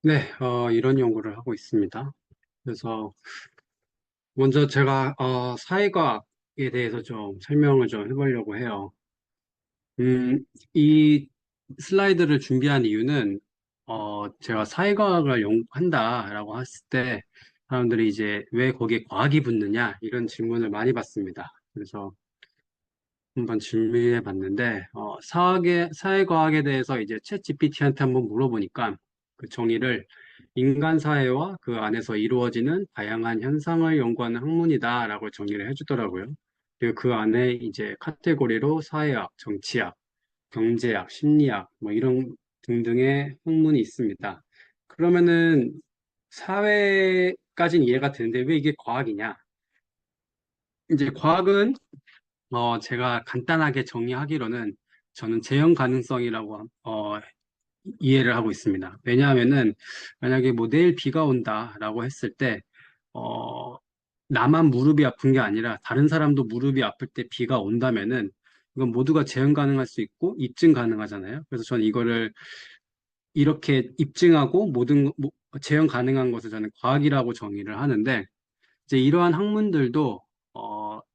네, 이런 연구를 하고 있습니다. 그래서 먼저 제가 사회과학에 대해서 좀 설명을 좀 해보려고 해요. 이 슬라이드를 준비한 이유는 제가 사회과학을 연구한다라고 했을 때 사람들이 이제 왜 거기에 과학이 붙느냐 이런 질문을 많이 받습니다. 그래서 한번 준비해 봤는데 사회과학에 대해서 이제 챗 GPT한테 한번 물어보니까 그 정의를 인간 사회와 그 안에서 이루어지는 다양한 현상을 연구하는 학문이다라고 정의를 해주더라고요. 그리고 그 안에 이제 카테고리로 사회학, 정치학, 경제학, 심리학 뭐 이런 등등의 학문이 있습니다. 그러면은 사회까지는 이해가 되는데 왜 이게 과학이냐? 이제 과학은 제가 간단하게 정의하기로는 저는 재현 가능성이라고 이해를 하고 있습니다. 왜냐하면은 만약에 뭐 내일 비가 온다라고 했을 때 어, 나만 무릎이 아픈 게 아니라 다른 사람도 무릎이 아플 때 비가 온다면은 이건 모두가 재현 가능할 수 있고 입증 가능하잖아요. 그래서 저는 이거를 이렇게 입증하고 재현 가능한 것을 저는 과학이라고 정의를 하는데 이제 이러한 학문들도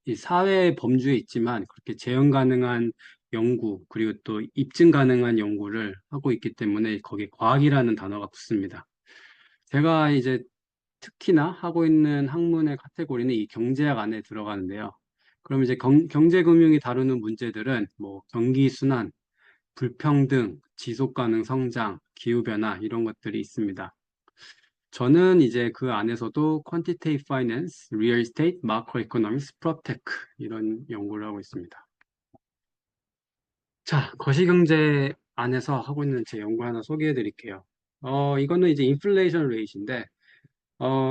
이 사회 범주에 있지만 그렇게 재현 가능한 연구 그리고 또 입증 가능한 연구를 하고 있기 때문에 거기에 과학이라는 단어가 붙습니다. 제가 이제 특히나 하고 있는 학문의 카테고리는 이 경제학 안에 들어가는데요. 그럼 이제 경제금융이 다루는 문제들은 뭐 경기 순환, 불평등, 지속 가능 성장, 기후변화 이런 것들이 있습니다. 저는 이제 그 안에서도 Quantitative Finance, Real Estate, Macroeconomics, PropTech 이런 연구를 하고 있습니다. 자, 거시경제 안에서 하고 있는 제 연구 하나 소개해 드릴게요. 이거는 이제 인플레이션 레이트인데,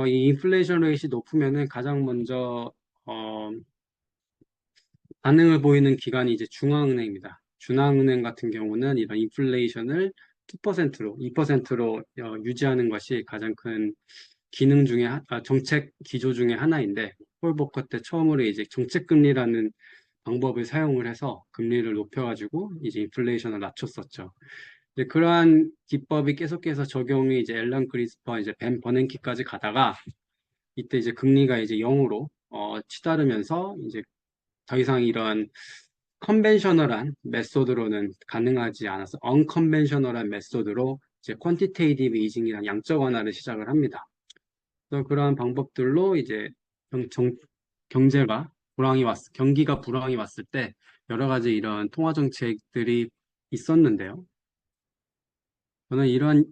이 인플레이션 레이트이 높으면은 가장 먼저, 반응을 보이는 기관이 이제 중앙은행입니다. 중앙은행 같은 경우는 이런 인플레이션을 2%로 유지하는 것이 가장 큰 기능 중에, 정책 기조 중에 하나인데, 폴 보커 때 처음으로 이제 정책금리라는 방법을 사용을 해서 금리를 높여가지고 이제 인플레이션을 낮췄었죠. 이제 그러한 기법이 계속해서 적용이 이제 앨런 그리스퍼, 이제 벤 버냉키까지 가다가 이때 이제 금리가 이제 0으로 치달으면서 이제 더 이상 이런 컨벤셔널한 메소드로는 가능하지 않아서 언컨벤셔널한 메소드로 이제 퀀티테이티브 이징이라는 양적 완화를 시작을 합니다. 그래서 그러한 방법들로 이제 경제가 경기가 불황이 왔을 때 여러 가지 이런 통화 정책들이 있었는데요. 저는 이런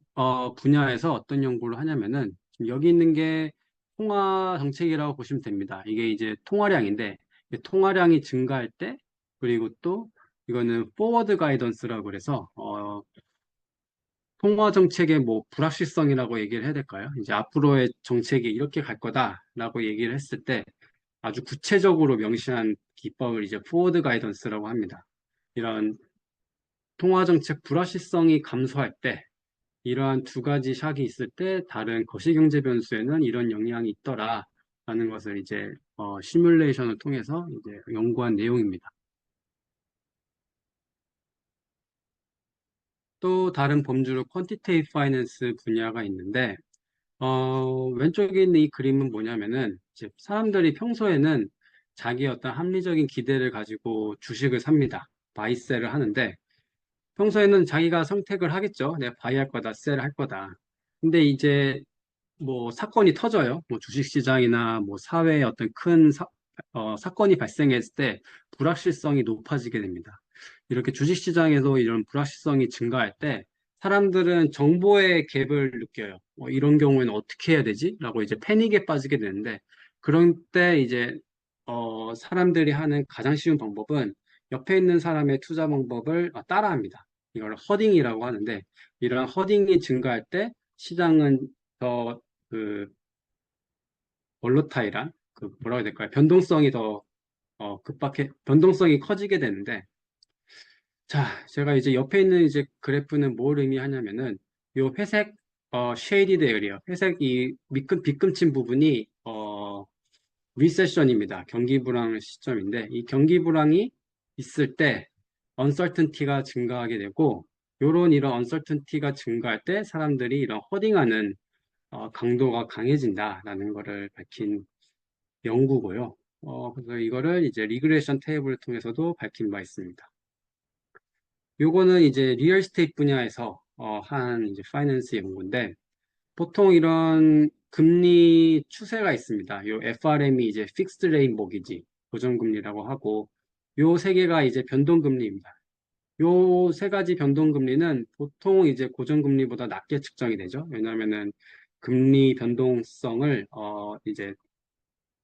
분야에서 어떤 연구를 하냐면은 지금 여기 있는 게 통화 정책이라고 보시면 됩니다. 이게 이제 통화량인데 이 통화량이 증가할 때 그리고 또 이거는 포워드 가이던스라고 그래서 통화 정책의 뭐 불확실성이라고 얘기를 해야 될까요? 이제 앞으로의 정책이 이렇게 갈 거다라고 얘기를 했을 때 아주 구체적으로 명시한 기법을 이제 포워드 가이던스라고 합니다. 이런 통화 정책 불확실성이 감소할 때 이러한 두 가지 샥이 있을 때 다른 거시경제 변수에는 이런 영향이 있더라라는 것을 이제 시뮬레이션을 통해서 이제 연구한 내용입니다. 또 다른 범주로 퀀티테이프 파이낸스 분야가 있는데 왼쪽에 있는 이 그림은 뭐냐면은 이제 사람들이 평소에는 자기 어떤 합리적인 기대를 가지고 주식을 삽니다. 바이셀을 하는데 평소에는 자기가 선택을 하겠죠. 내가 바이 할 거다, 셀 할 거다. 근데 이제 뭐 사건이 터져요. 뭐 주식시장이나 뭐 사회에 어떤 큰 사건이 발생했을 때 불확실성이 높아지게 됩니다. 이렇게 주식시장에서 이런 불확실성이 증가할 때 사람들은 정보의 갭을 느껴요. 이런 경우에는 어떻게 해야 되지? 라고 이제 패닉에 빠지게 되는데 그런 때 이제 사람들이 하는 가장 쉬운 방법은 옆에 있는 사람의 투자 방법을 따라합니다. 이걸 허딩이라고 하는데 이런 허딩이 증가할 때 시장은 더 그 볼로타일한 그 뭐라고 해야 될까요? 변동성이 더 변동성이 커지게 되는데 자, 제가 이제 옆에 있는 이제 그래프는 뭘 의미하냐면은 요 회색 쉐이디드 에리어, 회색 이 빗금친 부분이 리세션입니다. 경기 불황 시점인데 이 경기 불황이 있을 때 언설튼티가 증가하게 되고 요런 이런 언설튼티가 증가할 때 사람들이 이런 허딩하는 강도가 강해진다라는 거를 밝힌 연구고요. 그래서 이거를 이제 리그레이션 테이블을 통해서도 밝힌 바 있습니다. 요거는 이제 리얼 스테이트 분야에서 한 이제 파이낸스 연구인데 보통 이런 금리 추세가 있습니다. 요 FRM이 이제 픽스드 레인 모기지 고정금리라고 하고 요 세 개가 이제 변동금리입니다. 요 세 가지 변동금리는 보통 이제 고정금리보다 낮게 측정이 되죠. 왜냐하면은 금리 변동성을 이제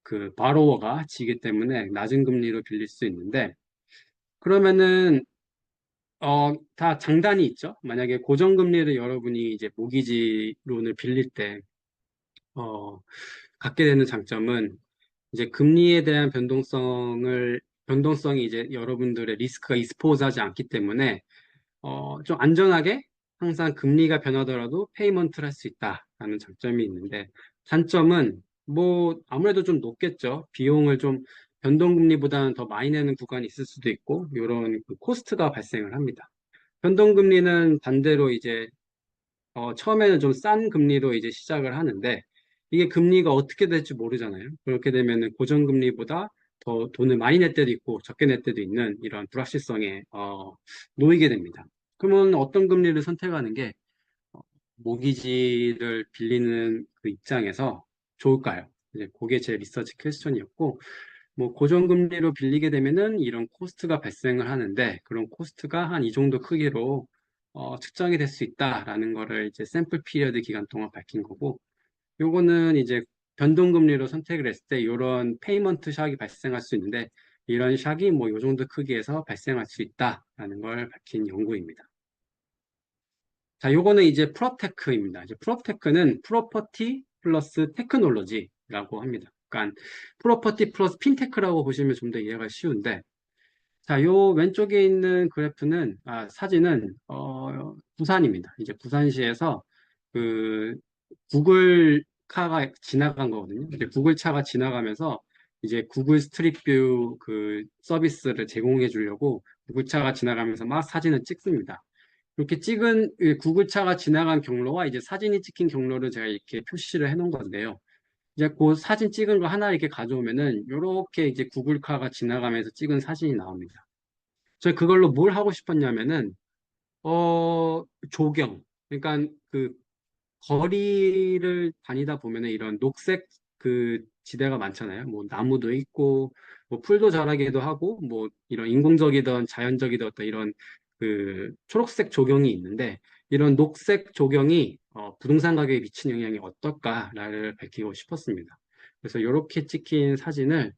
그 바로워가 지기 때문에 낮은 금리로 빌릴 수 있는데 그러면은 다 장단이 있죠. 만약에 고정금리를 여러분이 이제 모기지론을 빌릴 때 갖게 되는 장점은 이제 금리에 대한 변동성이 이제 여러분들의 리스크가 익스포즈하지 않기 때문에 좀 안전하게 항상 금리가 변하더라도 페이먼트를 할 수 있다라는 장점이 있는데 단점은 뭐 아무래도 좀 높겠죠. 비용을 좀 변동금리보다는 더 많이 내는 구간이 있을 수도 있고 이런 코스트가 발생을 합니다. 변동금리는 반대로 이제 처음에는 좀 싼 금리로 이제 시작을 하는데 이게 금리가 어떻게 될지 모르잖아요. 그렇게 되면은 고정금리보다 더 돈을 많이 낼 때도 있고 적게 낼 때도 있는 이런 불확실성에 놓이게 됩니다. 그러면 어떤 금리를 선택하는 게 어, 모기지를 빌리는 그 입장에서 좋을까요? 이제 그게 제 리서치 퀘스천이었고 뭐 고정금리로 빌리게 되면은 이런 코스트가 발생을 하는데 그런 코스트가 한 이 정도 크기로 측정이 될 수 있다라는 거를 이제 샘플 피리어드 기간 동안 밝힌 거고 요거는 이제 변동금리로 선택을 했을 때 이런 페이먼트 샥이 발생할 수 있는데 이런 샥이 뭐 요 정도 크기에서 발생할 수 있다라는 걸 밝힌 연구입니다. 자, 요거는 이제 프롭테크입니다. 이제 프롭테크는 프로퍼티 플러스 테크놀로지라고 합니다. 그러니까 프로퍼티 플러스 핀테크라고 보시면 좀 더 이해가 쉬운데 자, 요 왼쪽에 있는 그래프는, 사진은, 부산입니다. 이제 부산시에서 그 구글 카가 지나간 거거든요. 이제 구글 차가 지나가면서 이제 구글 스트릿뷰 그 서비스를 제공해 주려고 구글 차가 지나가면서 막 사진을 찍습니다. 이렇게 찍은 이 구글 차가 지나간 경로와 이제 사진이 찍힌 경로를 제가 이렇게 표시를 해 놓은 건데요. 이제 그 사진 찍은 거 하나 이렇게 가져오면은 이렇게 이제 구글카가 지나가면서 찍은 사진이 나옵니다. 저 그걸로 뭘 하고 싶었냐면은 조경. 그러니까 그 거리를 다니다 보면은 이런 녹색 그 지대가 많잖아요. 뭐 나무도 있고 뭐 풀도 자라기도 하고 뭐 이런 인공적이든 자연적이든 어떤 이런 그 초록색 조경이 있는데 이런 녹색 조경이 부동산 가격에 미친 영향이 어떨까를 밝히고 싶었습니다. 그래서 이렇게 찍힌 사진을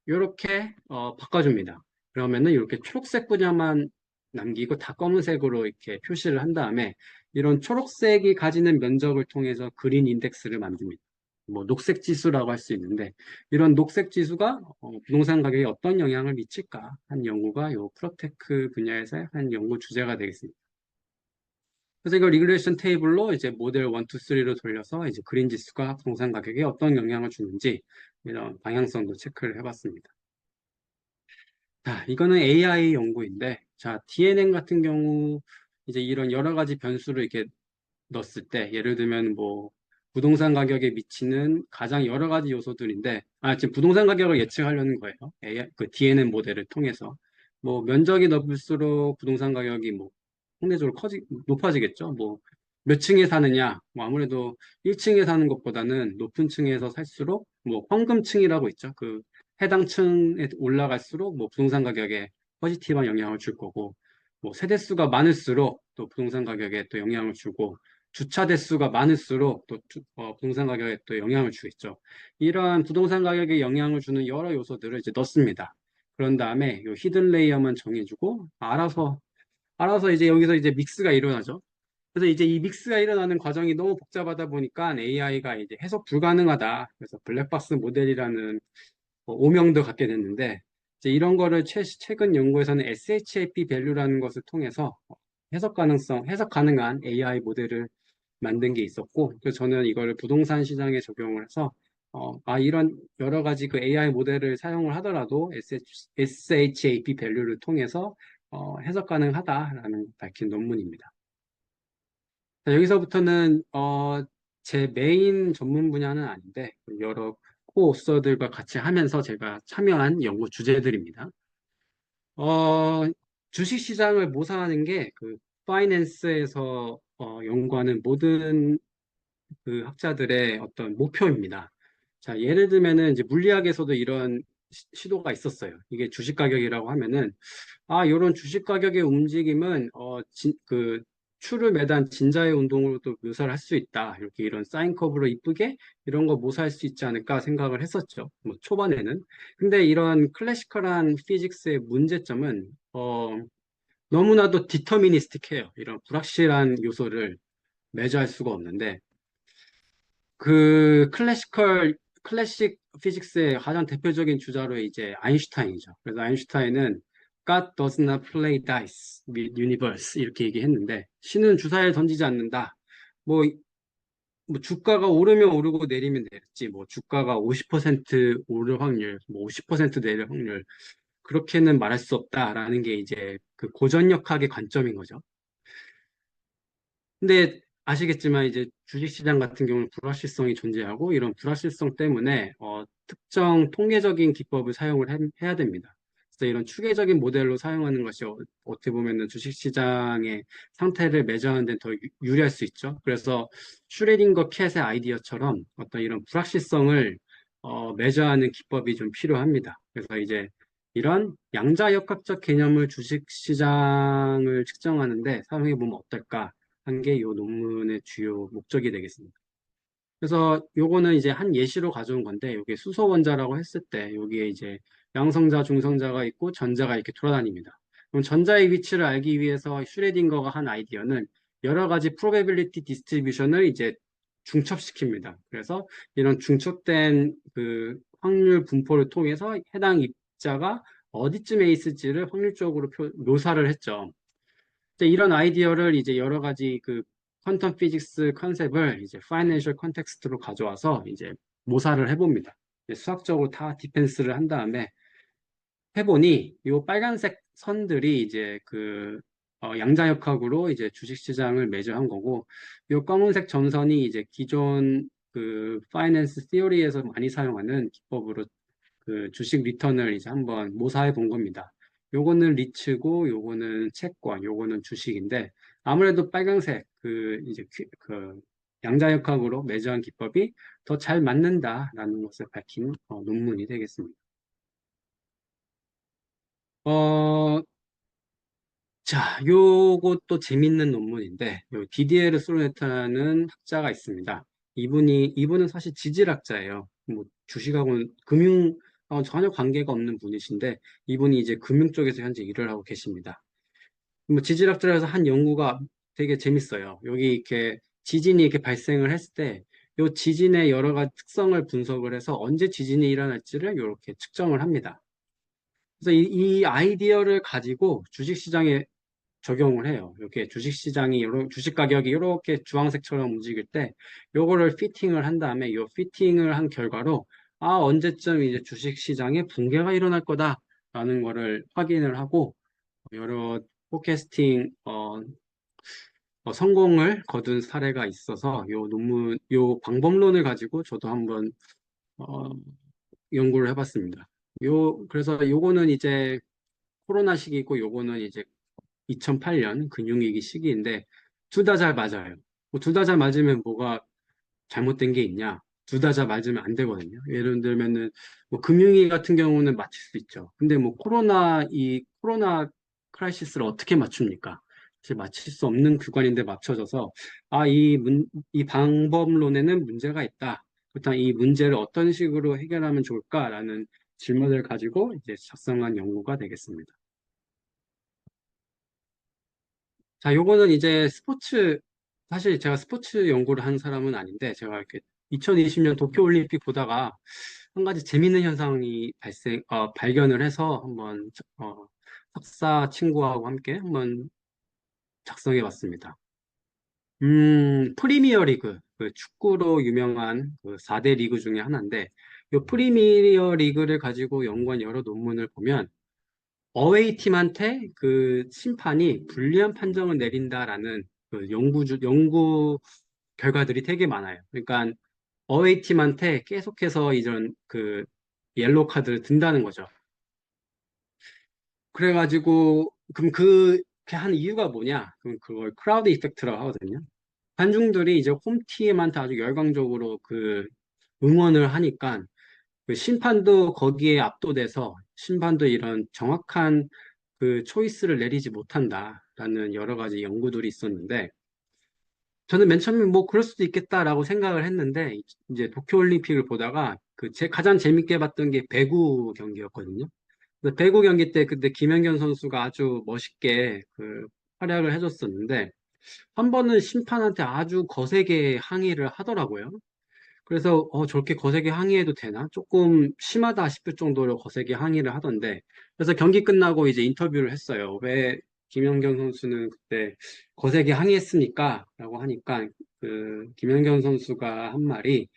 이렇게 바꿔줍니다. 그러면은 이렇게 초록색 분야만 남기고 다 검은색으로 이렇게 표시를 한 다음에 이런 초록색이 가지는 면적을 통해서 그린 인덱스를 만듭니다. 뭐 녹색 지수라고 할 수 있는데 이런 녹색 지수가 부동산 가격에 어떤 영향을 미칠까 한 연구가 요 프로테크 분야에서 한 연구 주제가 되겠습니다. 그래서 이거 리그레이션 테이블로 이제 모델 1, 2, 3로 돌려서 이제 그린 지수가 부동산 가격에 어떤 영향을 주는지 이런 방향성도 체크를 해봤습니다. 자, 이거는 AI 연구인데, 자, DNN 같은 경우, 이제 이런 여러 가지 변수를 이렇게 넣었을 때, 예를 들면 뭐, 부동산 가격에 미치는 가장 여러 가지 요소들인데, 지금 부동산 가격을 예측하려는 거예요. AI, 그 DNN 모델을 통해서. 뭐, 면적이 넓을수록 부동산 가격이 뭐, 상대적으로 높아지겠죠. 뭐, 몇 층에 사느냐, 뭐, 아무래도 1층에 사는 것보다는 높은 층에서 살수록, 뭐, 황금층이라고 있죠. 그, 해당 층에 올라갈수록 뭐 부동산 가격에 포지티브한 영향을 줄 거고, 뭐 세대수가 많을수록 또 부동산 가격에 또 영향을 주고, 주차 대수가 많을수록 또 부동산 가격에 또 영향을 주겠죠. 이러한 부동산 가격에 영향을 주는 여러 요소들을 이제 넣습니다. 그런 다음에 요 히든 레이어만 정해주고, 알아서 이제 여기서 이제 믹스가 일어나죠. 그래서 이제 이 믹스가 일어나는 과정이 너무 복잡하다 보니까 AI가 이제 해석 불가능하다. 그래서 블랙박스 모델이라는 오명도 갖게 됐는데 이제 이런 거를 최근 연구에서는 SHAP 밸류라는 것을 통해서 해석 가능한 AI 모델을 만든 게 있었고 그래서 저는 이거를 부동산 시장에 적용을 해서 이런 여러 가지 그 AI 모델을 사용을 하더라도 SHAP 밸류를 통해서 해석 가능하다라는 밝힌 논문입니다. 자, 여기서부터는 제 메인 전문 분야는 아닌데 여러 코오서들과 같이 하면서 제가 참여한 연구 주제들입니다. 어, 주식 시장을 모사하는 게 그 파이낸스에서 연구하는 모든 그 학자들의 어떤 목표입니다. 자, 예를 들면은 이제 물리학에서도 이런 시도가 있었어요. 이게 주식 가격이라고 하면은 요런 주식 가격의 움직임은 그 추를 매단 진자의 운동으로도 묘사를 할 수 있다. 이렇게 이런 사인 커브로 이쁘게 이런 거 모사할 수 있지 않을까 생각을 했었죠. 뭐 초반에는. 근데 이런 클래시컬한 피직스의 문제점은 너무나도 디터미니스틱해요. 이런 불확실한 요소를 매저할 수가 없는데 클래식 피직스의 가장 대표적인 주자로 이제 아인슈타인이죠. 그래서 아인슈타인은 God does not play dice with universe 이렇게 얘기했는데 신은 주사를 던지지 않는다. 뭐, 뭐 주가가 오르면 오르고 내리면 내렸지. 뭐 주가가 50% 오를 확률, 뭐 50% 내릴 확률 그렇게는 말할 수 없다라는 게 이제 그 고전역학의 관점인 거죠. 근데 아시겠지만 이제 주식시장 같은 경우는 불확실성이 존재하고 이런 불확실성 때문에 특정 통계적인 기법을 사용을 해야 됩니다. 그래서 이런 추계적인 모델로 사용하는 것이 어떻게 보면은 주식시장의 상태를 매저하는 데 더 유리할 수 있죠. 그래서 슈레딩거 캣의 아이디어처럼 어떤 이런 불확실성을 매저하는 기법이 좀 필요합니다. 그래서 이제 이런 양자역학적 개념을 주식시장을 측정하는데 사용해 보면 어떨까? 한 게 이 논문의 주요 목적이 되겠습니다. 그래서 요거는 이제 한 예시로 가져온 건데, 요게 수소 원자라고 했을 때, 여기에 이제 양성자, 중성자가 있고 전자가 이렇게 돌아다닙니다. 그럼 전자의 위치를 알기 위해서 슈레딩거가 한 아이디어는 여러 가지 probability distribution을 이제 중첩시킵니다. 그래서 이런 중첩된 그 확률 분포를 통해서 해당 입자가 어디쯤에 있을지를 확률적으로 묘사를 했죠. 이제 이런 아이디어를 이제 여러 가지 그 퀀텀 피직스 컨셉을 이제 파이낸셜 컨텍스트로 가져와서 이제 모사를 해봅니다. 이제 수학적으로 다 디펜스를 한 다음에 해보니 이 빨간색 선들이 이제 그 양자역학으로 이제 주식시장을 매저한 거고 이 검은색 점선이 이제 기존 그 파이낸스 시어리에서 많이 사용하는 기법으로 그 주식 리턴을 이제 한번 모사해 본 겁니다. 요거는 리츠고, 요거는 채권, 요거는 주식인데, 아무래도 빨강색, 그 양자역학으로 매저한 기법이 더 잘 맞는다라는 것을 밝힌 논문이 되겠습니다. 어, 자, 요것도 재밌는 논문인데, 요 디디에르 소르네타는 학자가 있습니다. 이분은 사실 지질학자예요. 뭐, 주식하고는 전혀 관계가 없는 분이신데, 이분이 이제 금융 쪽에서 현재 일을 하고 계십니다. 뭐, 지질학자라서 한 연구가 되게 재밌어요. 여기 이렇게 지진이 이렇게 발생을 했을 때, 요 지진의 여러 가지 특성을 분석을 해서 언제 지진이 일어날지를 이렇게 측정을 합니다. 그래서 이 아이디어를 가지고 주식시장에 적용을 해요. 이렇게 주식 가격이 이렇게 주황색처럼 움직일 때, 요거를 피팅을 한 다음에, 요 피팅을 한 결과로, 언제쯤 이제 주식 시장에 붕괴가 일어날 거다라는 거를 확인을 하고, 여러 포캐스팅, 성공을 거둔 사례가 있어서, 요 방법론을 가지고 저도 한번, 어, 연구를 해봤습니다. 그래서 요거는 이제 코로나 시기고, 요거는 이제 2008년 금융위기 시기인데 둘 다 잘 맞아요. 둘 다 잘 맞으면 뭐가 잘못된 게 있냐? 둘 다 잘 맞으면 안 되거든요. 예를 들면은 뭐 금융위기 같은 경우는 맞출 수 있죠. 근데 뭐 코로나 크라이시스를 어떻게 맞춥니까? 사실 맞출 수 없는 구간인데 맞춰져서 이 방법론에는 문제가 있다. 그렇다면 이 문제를 어떤 식으로 해결하면 좋을까라는 질문을 가지고 이제 작성한 연구가 되겠습니다. 자, 요거는 이제 사실 제가 스포츠 연구를 한 사람은 아닌데, 제가 이렇게 2020년 도쿄올림픽 보다가 한 가지 재밌는 현상이 발견을 해서 석사 친구하고 함께 한번 작성해 봤습니다. 프리미어 리그, 그 축구로 유명한 그 4대 리그 중에 하나인데, 요 프리미어 리그를 가지고 연구한 여러 논문을 보면, 어웨이 팀한테 그 심판이 불리한 판정을 내린다라는 그 그 연구 결과들이 되게 많아요. 그러니까 어웨이 팀한테 계속해서 이런 그 옐로우 카드를 든다는 거죠. 그래가지고 그럼 그렇게 한 이유가 뭐냐? 그럼 그걸 크라우드 이펙트라고 하거든요. 관중들이 이제 홈팀한테 아주 열광적으로 그 응원을 하니까 그 심판도 거기에 압도돼서 심판도 이런 정확한 그 초이스를 내리지 못한다라는 여러 가지 연구들이 있었는데 저는 맨 처음에 뭐 그럴 수도 있겠다라고 생각을 했는데 이제 도쿄올림픽을 보다가 그 제 가장 재밌게 봤던 게 배구 경기였거든요. 근데 배구 경기 때 그때 김연경 선수가 아주 멋있게 그 활약을 해줬었는데 한 번은 심판한테 아주 거세게 항의를 하더라고요. 그래서 저렇게 거세게 항의해도 되나? 조금 심하다 싶을 정도로 거세게 항의를 하던데 그래서 경기 끝나고 이제 인터뷰를 했어요. 왜 김연경 선수는 그때 거세게 항의했습니까? 라고 하니까 그 김연경 선수가 한 말이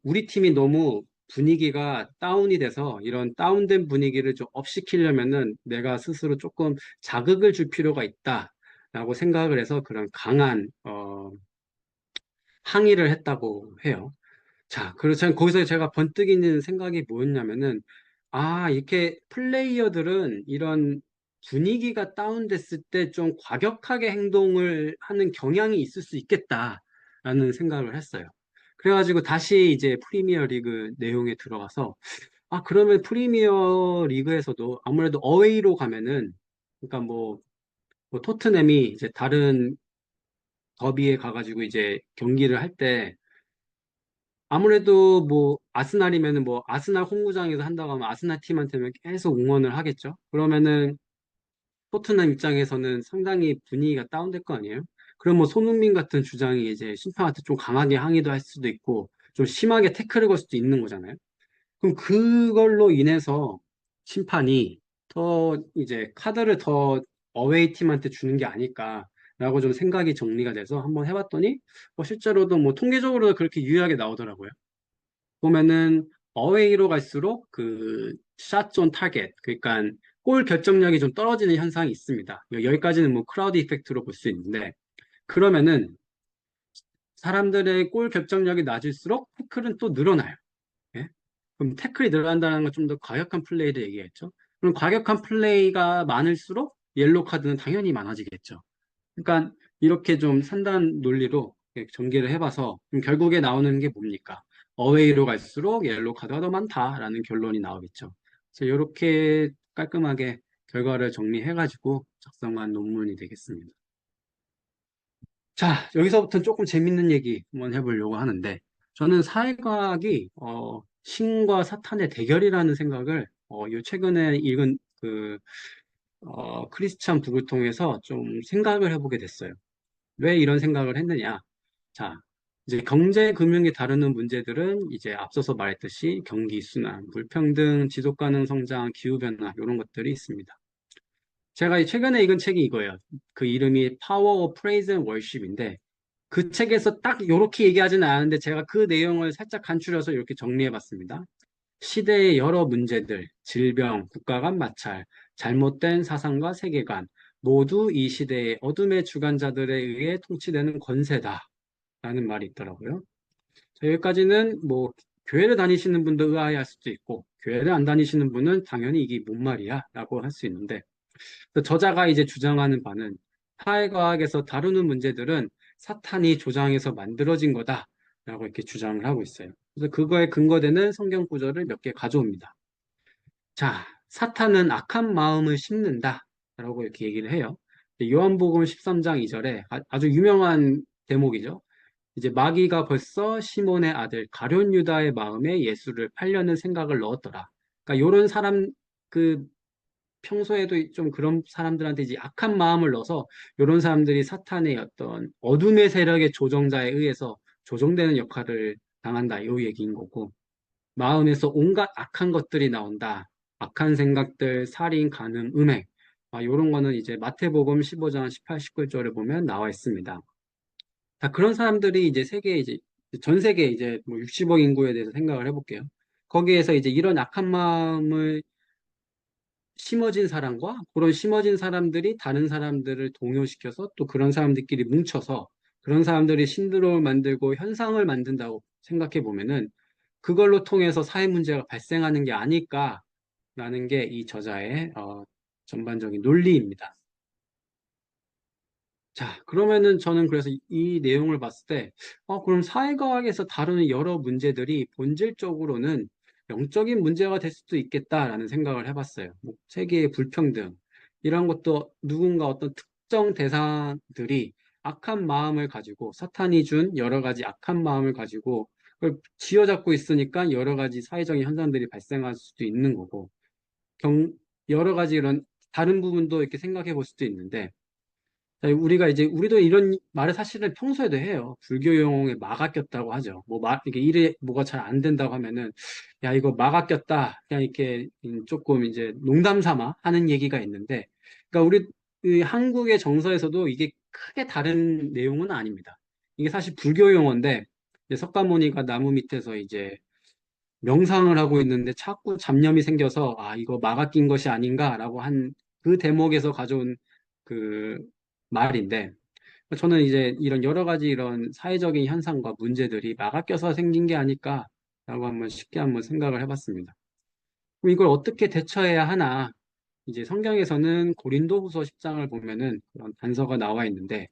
우리 팀이 너무 분위기가 다운이 돼서 이런 다운된 분위기를 좀 업시키려면은 내가 스스로 조금 자극을 줄 필요가 있다라고 생각을 해서 그런 강한 항의를 했다고 해요. 자, 그래서 거기서 제가 번뜩 있는 생각이 뭐였냐면은, 아, 이렇게 플레이어들은 이런 분위기가 다운됐을 때 좀 과격하게 행동을 하는 경향이 있을 수 있겠다라는 생각을 했어요. 그래가지고 다시 이제 프리미어 리그 내용에 들어가서, 아, 그러면 프리미어 리그에서도 아무래도 어웨이로 가면은, 그러니까 뭐 토트넘이 이제 다른 더비에 가가지고 이제 경기를 할 때, 아무래도 뭐 아스날이면은 뭐 아스날 홈구장에서 한다고 하면 아스날 팀한테는 계속 응원을 하겠죠. 그러면은 토트넘 입장에서는 상당히 분위기가 다운될 거 아니에요? 그럼 뭐 손흥민 같은 주장이 이제 심판한테 좀 강하게 항의도 할 수도 있고 좀 심하게 태클을 걸 수도 있는 거잖아요. 그럼 그걸로 인해서 심판이 더 이제 카드를 더 어웨이 팀한테 주는 게 아닐까라고 좀 생각이 정리가 돼서 한번 해봤더니 실제로도 뭐 통계적으로도 그렇게 유의하게 나오더라고요. 보면은 어웨이로 갈수록 그 샷존 타겟 그러니까 골 결정력이 좀 떨어지는 현상이 있습니다. 여기까지는 뭐 크라우드 이펙트로 볼 수 있는데 그러면은 사람들의 골 결정력이 낮을수록 태클은 또 늘어나요. 예? 그럼 태클이 늘어난다는 건 좀 더 과격한 플레이를 얘기했죠. 그럼 과격한 플레이가 많을수록 옐로 카드는 당연히 많아지겠죠. 그러니까 이렇게 좀 산단 논리로 이렇게 전개를 해봐서 그럼 결국에 나오는 게 뭡니까? 어웨이로 갈수록 옐로 카드가 더 많다라는 결론이 나오겠죠. 그래서 이렇게 깔끔하게 결과를 정리해가지고 작성한 논문이 되겠습니다. 자, 여기서부터 조금 재밌는 얘기 한번 해보려고 하는데 저는 사회과학이 신과 사탄의 대결이라는 생각을 요 최근에 읽은 그 크리스찬 북을 통해서 좀 생각을 해보게 됐어요. 왜 이런 생각을 했느냐? 자, 이제 경제 금융이 다루는 문제들은 이제 앞서서 말했듯이 경기 순환, 불평등, 지속 가능 성장, 기후 변화 이런 것들이 있습니다. 제가 최근에 읽은 책이 이거예요. 그 이름이 Power of Praise and Worship인데 그 책에서 딱 이렇게 얘기하지는 않았는데 제가 그 내용을 살짝 간추려서 이렇게 정리해 봤습니다. 시대의 여러 문제들, 질병, 국가 간 마찰, 잘못된 사상과 세계관, 모두 이 시대의 어둠의 주관자들에 의해 통치되는 권세다. 라는 말이 있더라고요. 자, 여기까지는 뭐, 교회를 다니시는 분도 의아해할 수도 있고, 교회를 안 다니시는 분은 당연히 이게 뭔 말이야? 라고 할 수 있는데, 그 저자가 이제 주장하는 바는 사회과학에서 다루는 문제들은 사탄이 조장해서 만들어진 거다. 라고 이렇게 주장을 하고 있어요. 그래서 그거에 근거되는 성경 구절을 몇 개 가져옵니다. 자, 사탄은 악한 마음을 심는다. 라고 이렇게 얘기를 해요. 요한복음 13장 2절에 아주 유명한 대목이죠. 이제 마귀가 벌써 시몬의 아들 가룟 유다의 마음에 예수를 팔려는 생각을 넣었더라. 그러니까 요런 사람 그 평소에도 좀 그런 사람들한테 이제 악한 마음을 넣어서 요런 사람들이 사탄의 어떤 어둠의 세력의 조정자에 의해서 조정되는 역할을 당한다. 요 얘기인 거고. 마음에서 온갖 악한 것들이 나온다. 악한 생각들, 살인, 간음, 음행. 요런 거는 이제 마태복음 15장 18, 19절에 보면 나와 있습니다. 자, 그런 사람들이 이제 전 세계 이제 뭐 60억 인구에 대해서 생각을 해볼게요. 거기에서 이제 이런 악한 마음을 심어진 사람과 그런 심어진 사람들이 다른 사람들을 동요시켜서 또 그런 사람들끼리 뭉쳐서 그런 사람들이 신드롬을 만들고 현상을 만든다고 생각해 보면은 그걸로 통해서 사회 문제가 발생하는 게 아닐까라는 게 이 저자의 전반적인 논리입니다. 자, 그러면은 저는 그래서 이 내용을 봤을 때, 그럼 사회과학에서 다루는 여러 문제들이 본질적으로는 영적인 문제가 될 수도 있겠다라는 생각을 해봤어요. 뭐 세계의 불평등, 이런 것도 누군가 어떤 특정 대상들이 악한 마음을 가지고, 사탄이 준 여러 가지 악한 마음을 가지고, 그걸 쥐어잡고 있으니까 여러 가지 사회적인 현상들이 발생할 수도 있는 거고, 경, 여러 가지 이런 다른 부분도 이렇게 생각해 볼 수도 있는데, 자, 우리도 이런 말을 사실은 평소에도 해요. 불교 용어에 마가 꼈다고 하죠. 이게 일에 뭐가 잘 안 된다고 하면은, 야, 이거 마가 꼈다. 그냥 이렇게 조금 이제 농담 삼아 하는 얘기가 있는데, 그러니까 이 한국의 정서에서도 이게 크게 다른 내용은 아닙니다. 이게 사실 불교 용어인데, 이제 석가모니가 나무 밑에서 이제 명상을 하고 있는데 자꾸 잡념이 생겨서, 아, 이거 마가 낀 것이 아닌가라고 한 그 대목에서 가져온 그 말인데, 저는 이제 이런 여러 가지 이런 사회적인 현상과 문제들이 막아 껴서 생긴 게 아닐까라고 쉽게 한번 생각을 해봤습니다. 그럼 이걸 어떻게 대처해야 하나? 이제 성경에서는 고린도후서 10장을 보면은 그런 단서가 나와 있는데,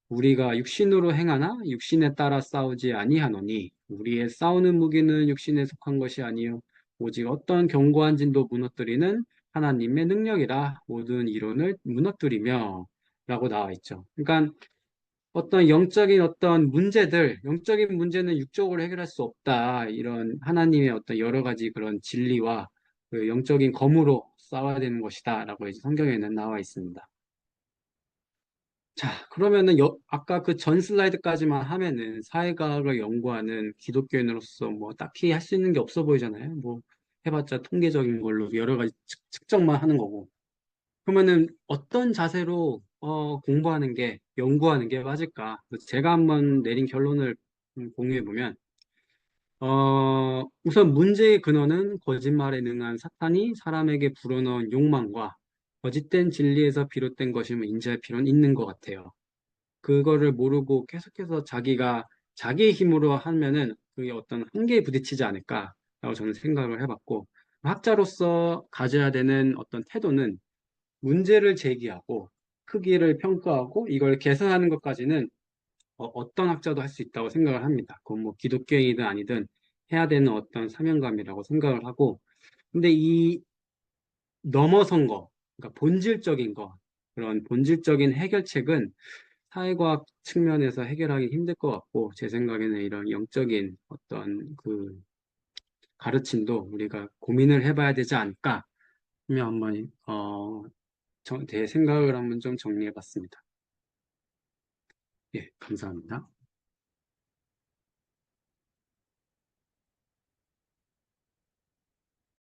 우리가 육신으로 행하나 육신에 따라 싸우지 아니하노니 우리의 싸우는 무기는 육신에 속한 것이 아니요 오직 어떤 견고한 진도 무너뜨리는 하나님의 능력이라 모든 이론을 무너뜨리며 라고 나와 있죠. 그러니까 어떤 영적인 어떤 문제들, 영적인 문제는 육적으로 해결할 수 없다. 이런 하나님의 어떤 여러 가지 그런 진리와 그 영적인 검으로 싸워야 되는 것이다. 라고 이제 성경에는 나와 있습니다. 자, 그러면은 아까 그 전 슬라이드까지만 하면은 사회과학을 연구하는 기독교인으로서 뭐 딱히 할 수 있는 게 없어 보이잖아요. 뭐 해봤자 통계적인 걸로 여러 가지 측정만 하는 거고. 그러면은 어떤 자세로 공부하는 게, 연구하는 게 맞을까? 그래서 제가 한번 내린 결론을 공유해 보면, 우선 문제의 근원은 거짓말에 능한 사탄이 사람에게 불어넣은 욕망과 거짓된 진리에서 비롯된 것임을 인지할 필요는 있는 것 같아요. 그거를 모르고 계속해서 자기가 자기의 힘으로 하면은 그게 어떤 한계에 부딪히지 않을까라고 저는 생각을 해봤고, 학자로서 가져야 되는 어떤 태도는 문제를 제기하고 크기를 평가하고 이걸 개선하는 것까지는 떤 학자도 할 수 있다고 생각을 합니다. 그건 뭐 기독교인이든 아니든 해야 되는 어떤 사명감이라고 생각을 하고, 근데 이 넘어선 거, 그러니까 본질적인 거, 그런 본질적인 해결책은 사회과학 측면에서 해결하기 힘들 것 같고, 제 생각에는 이런 영적인 어떤 그 가르침도 우리가 고민을 해봐야 되지 않을까 하며 한번 제 생각을 한번 좀 정리해 봤습니다. 예, 감사합니다.